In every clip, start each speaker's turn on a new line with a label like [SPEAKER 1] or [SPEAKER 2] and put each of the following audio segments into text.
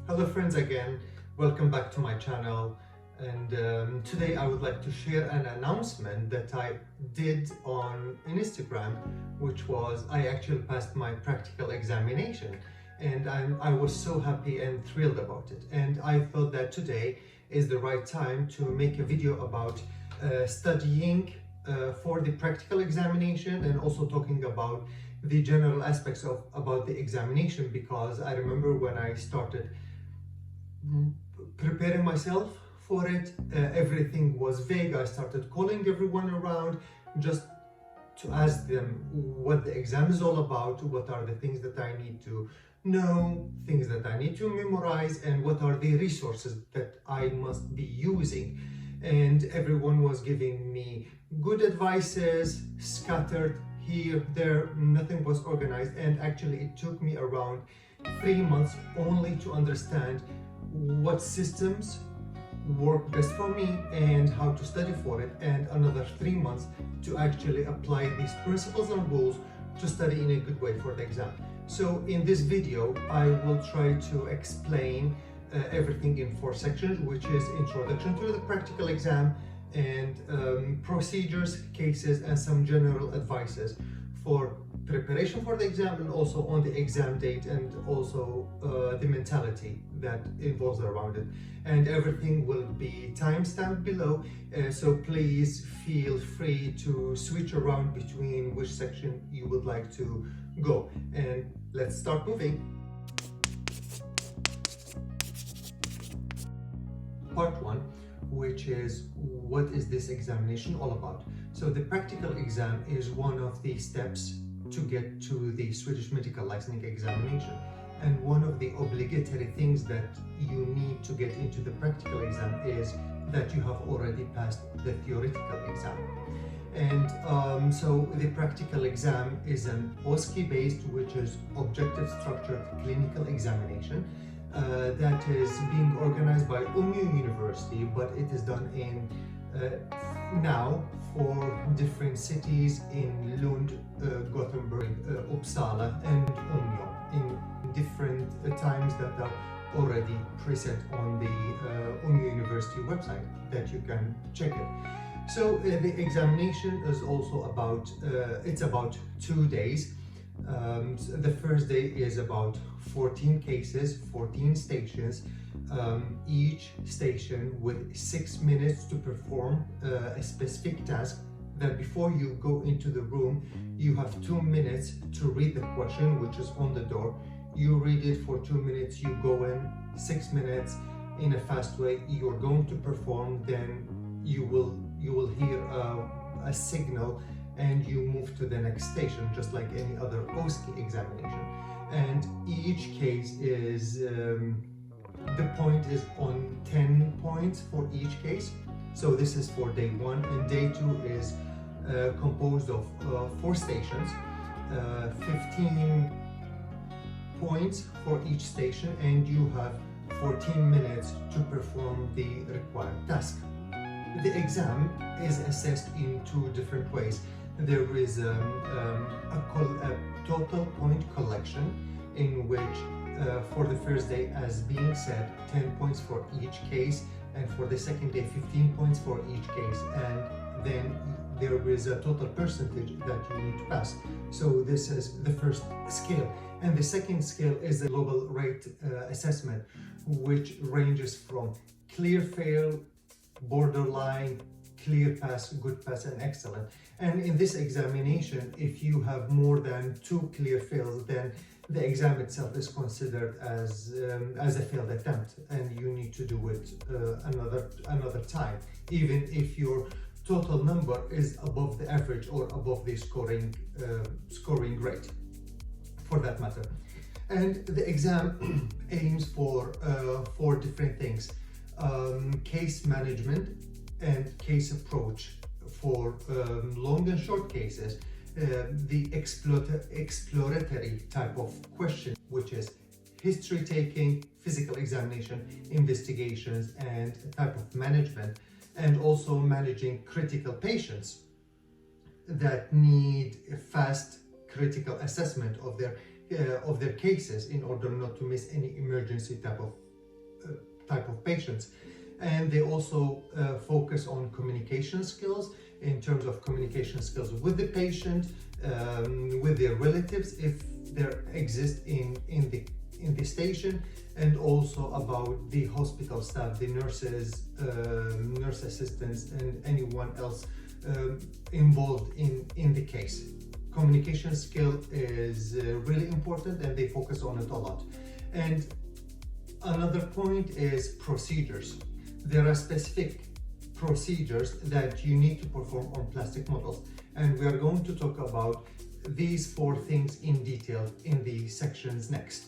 [SPEAKER 1] Hello friends again, welcome back to my channel, and today I would like to share an announcement that I did on Instagram, which was I actually passed my practical examination, and I was so happy and thrilled about it, and I thought that today is the right time to make a video about studying for the practical examination and also talking about the general aspects of about the examination, because I remember when I started preparing myself for it, everything was vague. I started calling everyone around just to ask them what the exam is all about, what are the things that I need to know, things that I need to memorize, and what are the resources that I must be using. And everyone was giving me good advices, scattered here, there, nothing was organized, and actually it took me around 3 months only to understand what systems work best for me and how to study for it, and another 3 months to actually apply these principles and rules to study in a good way for the exam. So in this video I will try to explain everything in 4 sections, which is introduction to the practical exam and procedures, cases, and some general advices for preparation for the exam, and also on the exam date, and also the mentality that involves around it. And everything will be timestamped below, so please feel free to switch around between which section you would like to go. And let's start moving. Part 1, which is what is this examination all about. So the practical exam is one of the steps to get to the Swedish medical licensing examination, and one of the obligatory things that you need to get into the practical exam is that you have already passed the theoretical exam. And so the practical exam is an OSCE based, which is objective structured clinical examination, that is being organized by OSCE University, but it is done in now for different cities in Lund, Gothenburg, Uppsala, and Umeå in different times that are already preset on the OSCE University website that you can check it. So the examination is also about, it's about 2 days. So the first day is about 14 cases, 14 stations, each station with 6 minutes to perform a specific task. That before you go into the room, you have 2 minutes to read the question, which is on the door. You read it for 2 minutes, you go in 6 minutes in a fast way, you're going to perform, then you will hear a signal and you move to the next station, just like any other OSCE examination. And each case is, the point is on 10 points for each case. So this is for day 1, and day 2 is composed of 4 stations, 15 points for each station, and you have 14 minutes to perform the required task. The exam is assessed in 2 different ways. There is a total point collection, in which for the first day, as being said, 10 points for each case, and for the second day 15 points for each case, and then there is a total percentage that you need to pass. So this is the first scale, and the second scale is the global rate assessment, which ranges from clear fail, borderline, clear pass, good pass, and excellent. And in this examination, if you have more than 2 clear fails, then the exam itself is considered as a failed attempt, and you need to do it another time, even if your total number is above the average or above the scoring rate, for that matter. And the exam aims for 4 different things: case management and case approach for long and short cases, the exploratory type of question, which is history taking, physical examination, investigations, and type of management, and also managing critical patients that need a fast critical assessment of their cases in order not to miss any emergency type of type of patients. And they also focus on communication skills, in terms of communication skills with the patient, with their relatives if there exist in the station, and also about the hospital staff, the nurses, nurse assistants, and anyone else involved in the case. Communication skill is really important, and they focus on it a lot. And another point is procedures. There are specific procedures that you need to perform on plastic models, and we are going to talk about these 4 things in detail in the sections next.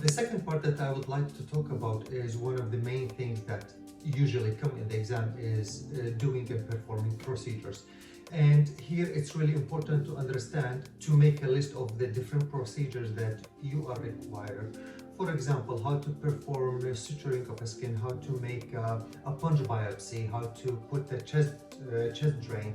[SPEAKER 1] The second part that I would like to talk about is one of the main things that usually come in the exam is doing and performing procedures. And here it's really important to understand, to make a list of the different procedures that you are required. For example, how to perform suturing of a skin, how to make a punch biopsy, how to put a chest drain,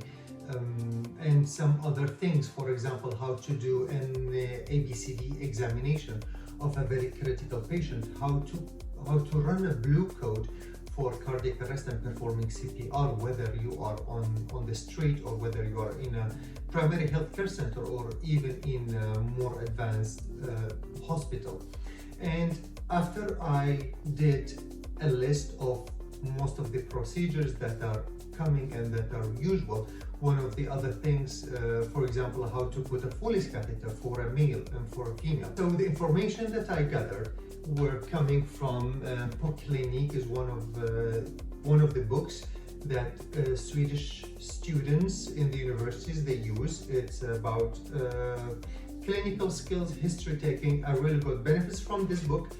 [SPEAKER 1] and some other things. For example, how to do an ABCD examination of a very critical patient, how to run a blue code for cardiac arrest and performing CPR, whether you are on the street or whether you are in a primary healthcare center or even in a more advanced hospital. And after I did a list of most of the procedures that are coming and that are usual, one of the other things, for example, how to put a Foley's catheter for a male and for a female. So the information that I gathered were coming from Klinik, is one of the books that Swedish students in the universities they use. It's about clinical skills, history taking. I really got benefits from this book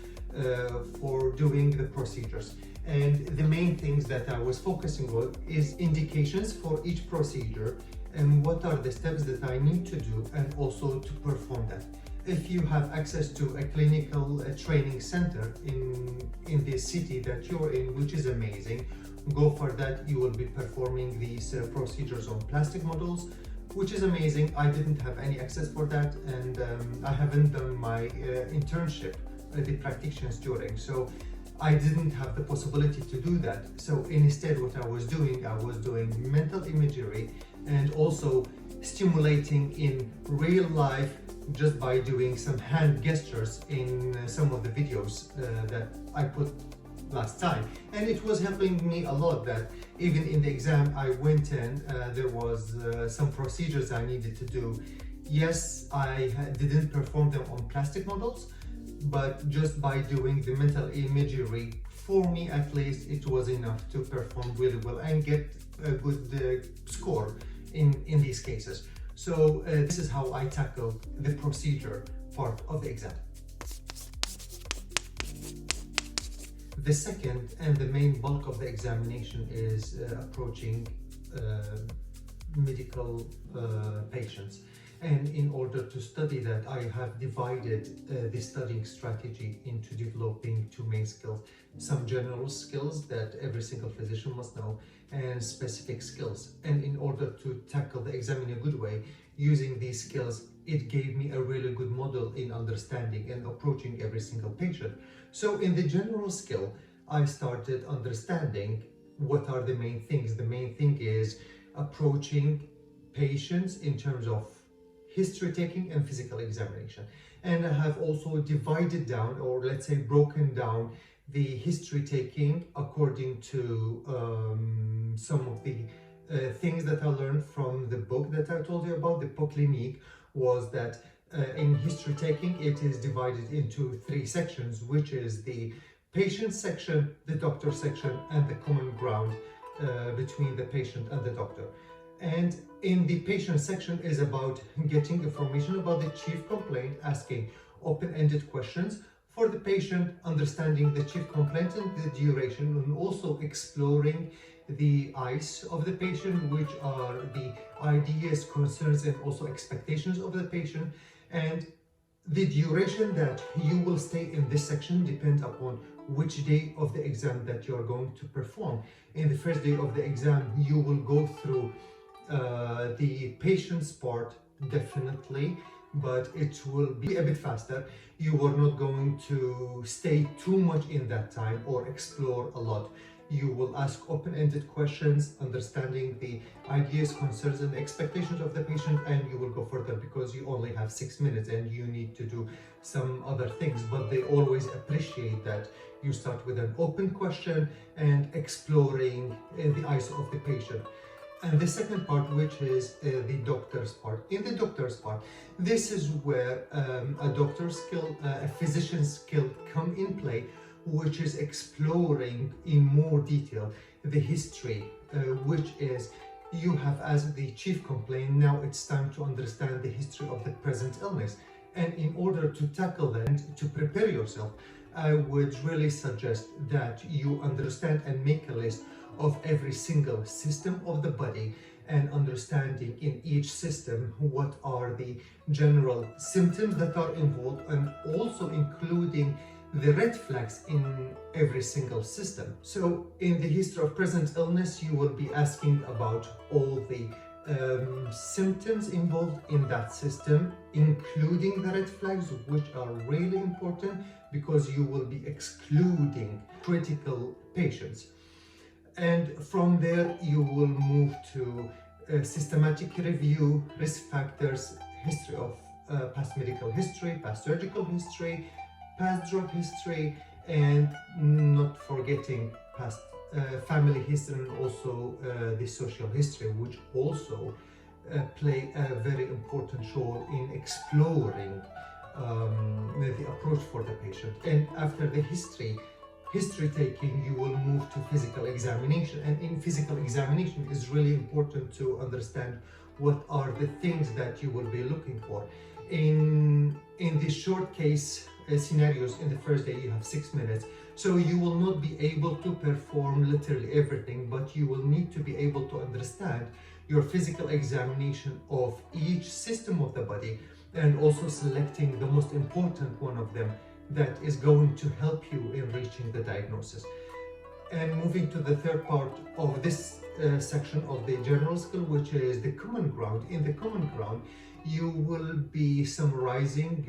[SPEAKER 1] for doing the procedures. And the main things that I was focusing on is indications for each procedure and what are the steps that I need to do, and also to perform that. If you have access to a clinical training center in the city that you're in, which is amazing, go for that. You will be performing these procedures on plastic models, which is amazing. I didn't have any access for that, and I haven't done my internship at the practitioners during, so I didn't have the possibility to do that. So instead, what I was doing mental imagery and also stimulating in real life just by doing some hand gestures in some of the videos that I put last time. And it was helping me a lot that even in the exam I went in, there was some procedures I needed to do. Yes, I didn't perform them on plastic models, but just by doing the mental imagery, for me at least, it was enough to perform really well and get a good score in these cases. So this is how I tackle the procedure part of the exam. The second and the main bulk of the examination is approaching medical patients. And in order to study that, I have divided the studying strategy into developing 2 main skills: some general skills that every single physician must know, and specific skills. And in order to tackle the exam in a good way, using these skills, it gave me a really good model in understanding and approaching every single patient. So in the general skill, I started understanding what are the main things. The main thing is approaching patients in terms of history taking and physical examination. And I have also divided down, or let's say broken down, the history taking according to some of the things that I learned from the book that I told you about. The Klinik was that in history taking, it is divided into 3 sections, which is the patient section, the doctor section, and the common ground between the patient and the doctor. And in the patient section is about getting information about the chief complaint, asking open-ended questions for the patient, understanding the chief complaint and the duration, and also exploring the eyes of the patient, which are the ideas, concerns, and also expectations of the patient. And the duration that you will stay in this section depends upon which day of the exam that you are going to perform. In the first day of the exam, you will go through the patient's part, definitely. but it will be a bit faster. You are not going to stay too much in that time or explore a lot. You will ask open-ended questions, understanding the ideas, concerns, and expectations of the patient, and you will go further because you only have 6 minutes and you need to do some other things. But they always appreciate that you start with an open question and exploring the eyes of the patient. And the second part, which is the doctor's part. In the doctor's part, this is where a doctor's skill, a physician's skill come in play, which is exploring in more detail the history, which is you have as the chief complaint, now it's time to understand the history of the present illness. And in order to tackle that, to prepare yourself, I would really suggest that you understand and make a list of every single system of the body, and understanding in each system what are the general symptoms that are involved, and also including the red flags in every single system. So in the history of present illness, you will be asking about all the symptoms involved in that system, including the red flags, which are really important because you will be excluding critical patients. And from there, you will move to systematic review, risk factors, history of past medical history, past surgical history, past drug history, and not forgetting past family history, and also the social history, which also play a very important role in exploring the approach for the patient. And after the history taking, you will move to physical examination. And in physical examination, it's really important to understand what are the things that you will be looking for. In the short case scenarios, in the first day you have 6 minutes, so you will not be able to perform literally everything, but you will need to be able to understand your physical examination of each system of the body, and also selecting the most important one of them that is going to help you in reaching the diagnosis. And moving to the third part of this section of the general skill, which is the common ground. In the common ground, you will be summarizing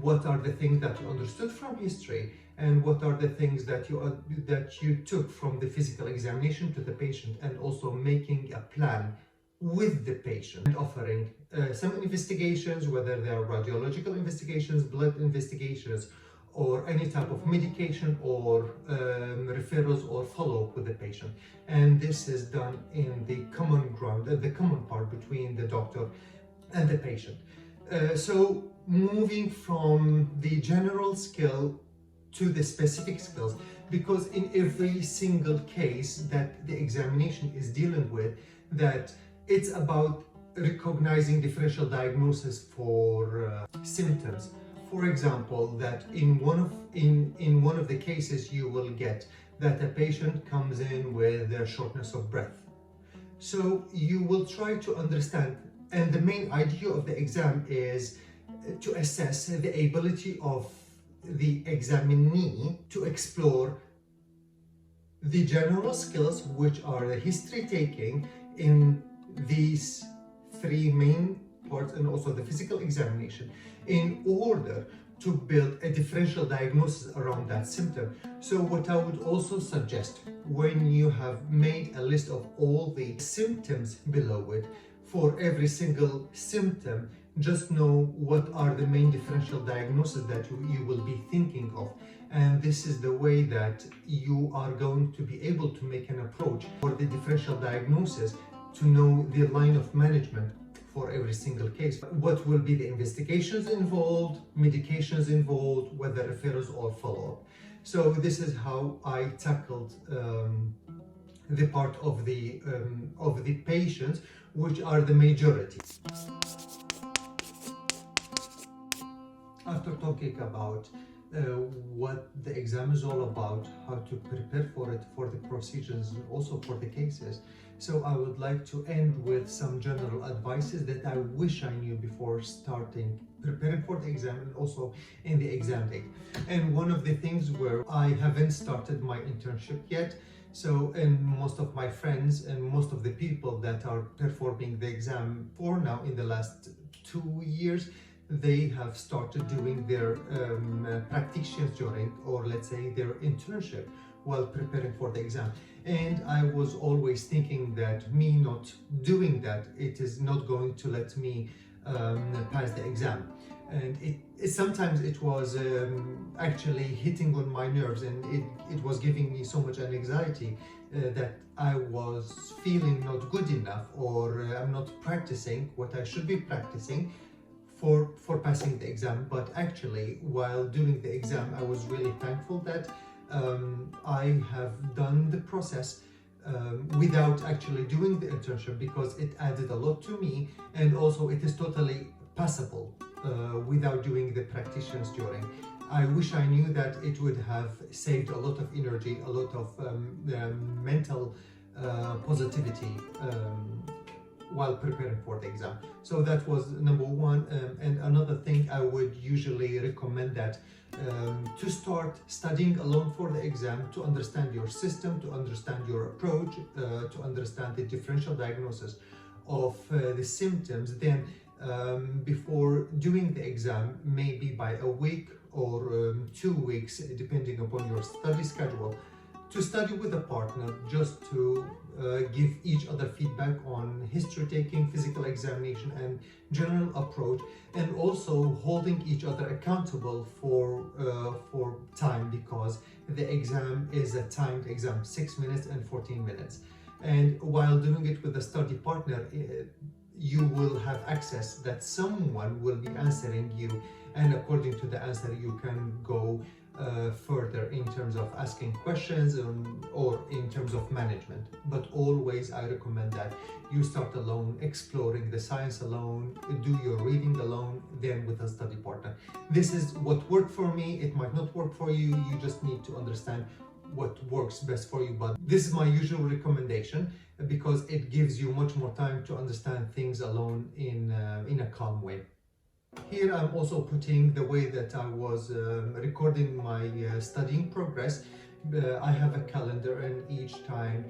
[SPEAKER 1] what are the things that you understood from history, and what are the things that you took from the physical examination to the patient, and also making a plan with the patient, and offering some investigations, whether they are radiological investigations, blood investigations, or any type of medication, or referrals or follow-up with the patient. And this is done in the common ground, the common part between the doctor and the patient. So moving from the general skill to the specific skills, because in every single case that the examination is dealing with, that it's about recognizing differential diagnosis for symptoms. For example, that in one of the cases you will get that a patient comes in with a shortness of breath. So you will try to understand, and the main idea of the exam is to assess the ability of the examinee to explore the general skills, which are the history taking in these three main parts, and also the physical examination, in order to build a differential diagnosis around that symptom. So what I would also suggest, when you have made a list of all the symptoms below it, for every single symptom, just know what are the main differential diagnoses that you will be thinking of. And this is the way that you are going to be able to make an approach for the differential diagnosis, to know the line of management for every single case. What will be the investigations involved, medications involved, whether referrals or follow-up. So this is how I tackled the part of the patients, which are the majority. After talking about what the exam is all about, how to prepare for it, for the procedures, and also for the cases, so I would like to end with some general advices that I wish I knew before starting preparing for the exam, and also in the exam date. And one of the things where I haven't started my internship yet, so, and most of my friends and most of the people that are performing the exam for now in the last 2 years, they have started doing their practitioners during, or let's say their internship while preparing for the exam. And I was always thinking that me not doing that, it is not going to let me pass the exam. And sometimes it was actually hitting on my nerves, and it was giving me so much anxiety that I was feeling not good enough, or I'm not practicing what I should be practicing for passing the exam. But actually, while doing the exam, I was really thankful that I have done the process without actually doing the internship, because it added a lot to me, and also it is totally passable without doing the practitioners during. I wish I knew that it would have saved a lot of energy, a lot of mental positivity while preparing for the exam. So that was number one. And another thing, I would usually recommend that to start studying alone for the exam, to understand your system, to understand your approach, to understand the differential diagnosis of the symptoms. Then before doing the exam, maybe by a week or 2 weeks, depending upon your study schedule, to study with a partner, just to give each other feedback on history taking, physical examination, and general approach, and also holding each other accountable for time, because the exam is a timed exam, 6 minutes and 14 minutes. And while doing it with a study partner, you will have access that someone will be answering you, and according to the answer you can go further in terms of asking questions or in terms of management. But always I recommend that you start alone, exploring the science alone, do your reading alone, then with a study partner. This is what worked for me. It might not work for you. You just need to understand what works best for you. But this is my usual recommendation, because it gives you much more time to understand things alone in a calm way. Here I'm also putting the way that I was recording my studying progress. I have a calendar, and each time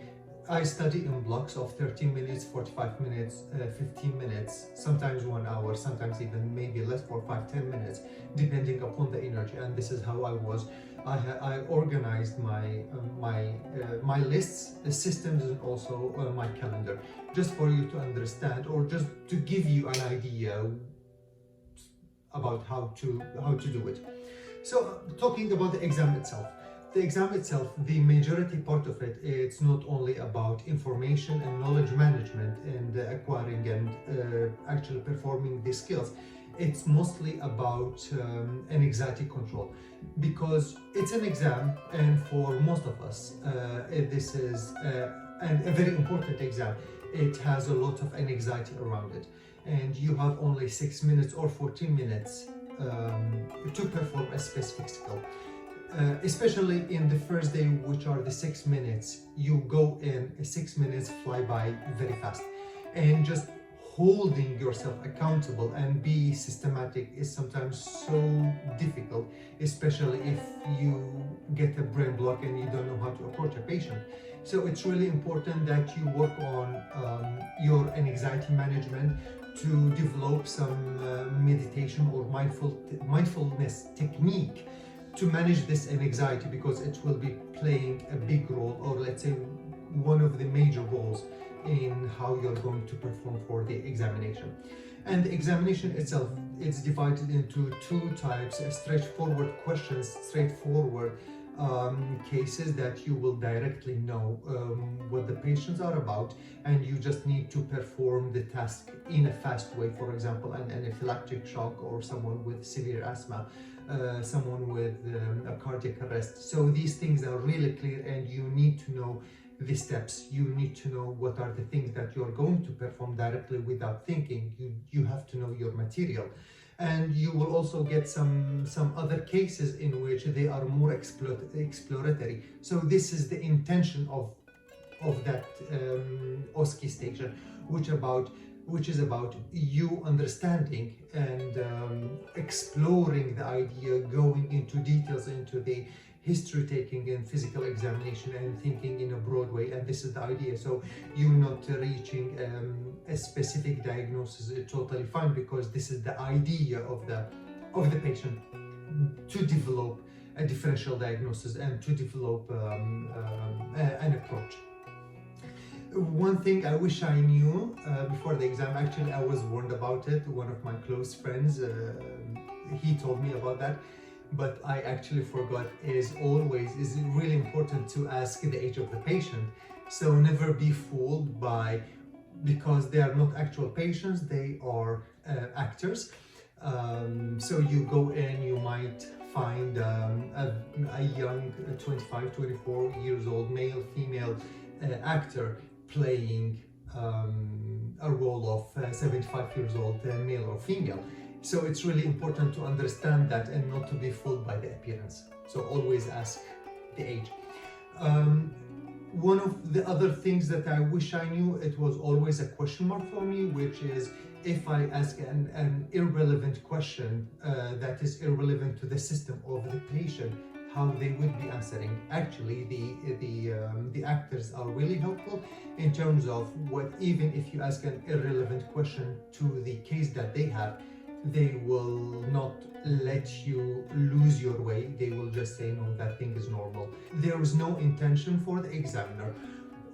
[SPEAKER 1] I study in blocks of 30 minutes, 45 minutes, 15 minutes, sometimes 1 hour, sometimes even maybe less, for 5-10 minutes, depending upon the energy. And this is how I was. I organized my lists, the systems, and also my calendar, just for you to understand, or just to give you an idea about how to do it. So talking about the exam itself. The exam itself, the majority part of it, it's not only about information and knowledge management and acquiring and actually performing these skills. It's mostly about anxiety control, because it's an exam, and for most of us, this is a very important exam. It has a lot of anxiety around it, and you have only 6 minutes or 14 minutes to perform a specific skill. Especially in the first day, which are the 6 minutes, you go in, 6 minutes fly by very fast, and just holding yourself accountable and be systematic is sometimes so difficult, especially if you get a brain block and you don't know how to approach a patient. So it's really important that you work on your anxiety management, to develop some meditation or mindfulness technique to manage this anxiety, because it will be playing a big role, or let's say one of the major roles in how you're going to perform for the examination. And the examination itself, it's divided into 2 types: straightforward questions, straightforward cases that you will directly know what the patients are about, and you just need to perform the task in a fast way. For example, an anaphylactic shock, or someone with severe asthma, someone with a cardiac arrest. So these things are really clear, and you need to know the steps. You need to know what are the things that you're going to perform directly without thinking. You have to know your material. And you will also get some other cases in which they are more exploratory. So this is the intention of that OSCE station, which is about you understanding and exploring the idea, going into details into the history taking and physical examination and thinking in a broad way, and this is the idea. So you're not reaching a specific diagnosis, totally fine, because this is the idea of the patient to develop a differential diagnosis and to develop an approach. One thing I wish I knew before the exam, actually I was warned about it. One of my close friends, he told me about that, but I actually forgot, is really important to ask the age of the patient. So never be fooled because they are not actual patients, they are actors. So you go in, you might find a young 25, 24 years old male, female actor playing a role of 75 years old male or female. So it's really important to understand that and not to be fooled by the appearance. So always ask the age. One of the other things that I wish I knew, it was always a question mark for me, which is if I ask an irrelevant question that is irrelevant to the system of the patient, how they would be answering. Actually, the actors are really helpful in terms of what, even if you ask an irrelevant question to the case that they have, they will not let you lose your way. They will just say, no, that thing is normal. There is no intention for the examiner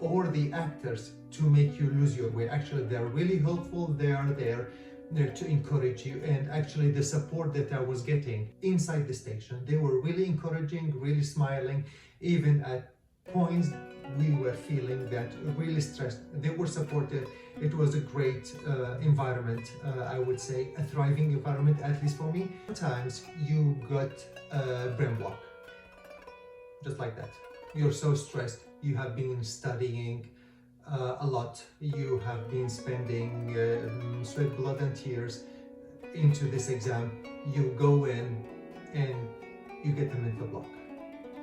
[SPEAKER 1] or the actors to make you lose your way. Actually, they're really helpful. They are there to encourage you. And actually, the support that I was getting inside the station, they were really encouraging, really smiling. Even at points we were feeling that really stressed, they were supportive. It was a great environment, I would say a thriving environment, at least for me. Sometimes you got a brain block, just like that. You're so stressed, you have been studying a lot, you have been spending sweat, blood and tears into this exam. You go in and you get a mental block,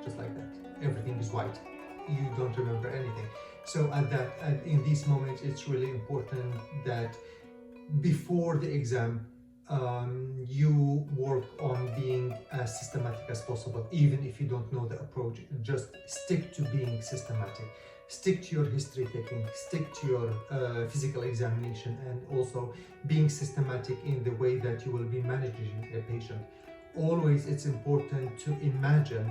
[SPEAKER 1] just like that. Everything is white, you don't remember anything. So in these moments, it's really important that before the exam, you work on being as systematic as possible. Even if you don't know the approach, just stick to being systematic. Stick to your history taking, stick to your physical examination, and also being systematic in the way that you will be managing a patient. Always, it's important to imagine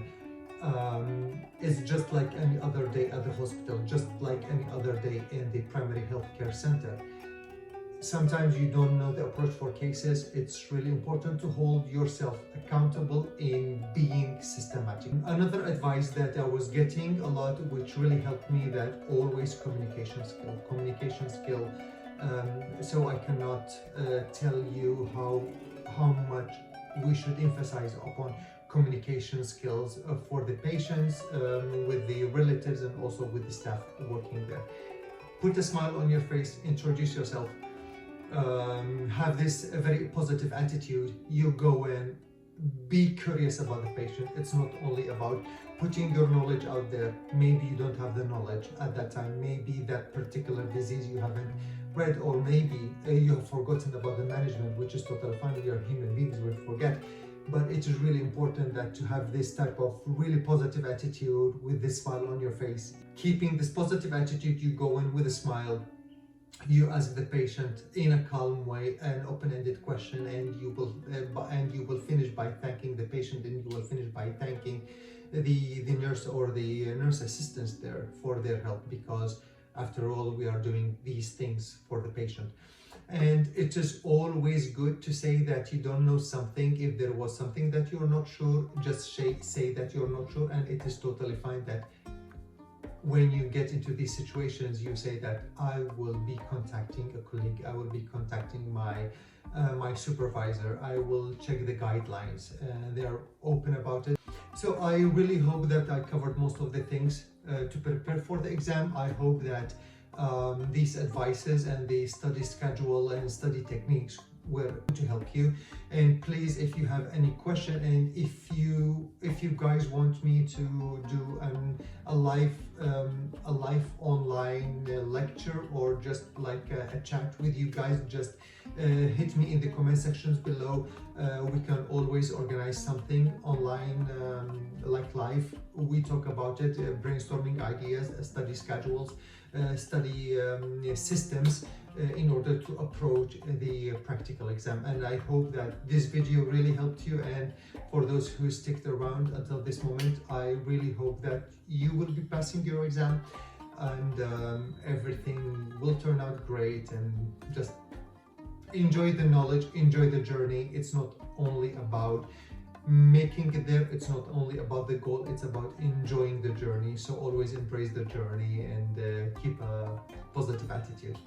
[SPEAKER 1] it's just like any other day at the hospital, just like any other day in the primary healthcare center. Sometimes you don't know the approach for cases. It's really important to hold yourself accountable in being systematic. Another advice that I was getting a lot, which really helped me, that always communication skill. So I cannot tell you how much we should emphasize upon communication skills for the patients, with the relatives, and also with the staff working there. Put a smile on your face, introduce yourself, have this very positive attitude. You go in, be curious about the patient. It's not only about putting your knowledge out there. Maybe you don't have the knowledge at that time, maybe that particular disease you haven't read, or maybe you have forgotten about the management, which is totally fine. We are human beings, we forget. But it is really important that to have this type of really positive attitude with this smile on your face. Keeping this positive attitude, you go in with a smile, you ask the patient in a calm way an open-ended question, and you will finish by thanking the patient, and you will finish by thanking the nurse or the nurse assistants there for their help, because after all, we are doing these things for the patient. And it is always good to say that you don't know something. If there was something that you're not sure, just say that you're not sure, and it is totally fine that when you get into these situations, you say that I will be contacting a colleague, I will be contacting my supervisor, I will check the guidelines, and they are open about it. So I really hope that I covered most of the things to prepare for the exam. I hope that these advices and the study schedule and study techniques we're to help you. And please, if you have any question, and if you guys want me to do a live online lecture, or just like a chat with you guys, just hit me in the comment sections below. We can always organize something online, like live. We talk about it, brainstorming ideas, study schedules, study systems, in order to approach the practical exam. And I hope that this video really helped you, and for those who sticked around until this moment, I really hope that you will be passing your exam, and everything will turn out great. And just enjoy the knowledge, enjoy the journey. It's not only about making it there, it's not only about the goal, it's about enjoying the journey. So always embrace the journey, and keep a positive attitude.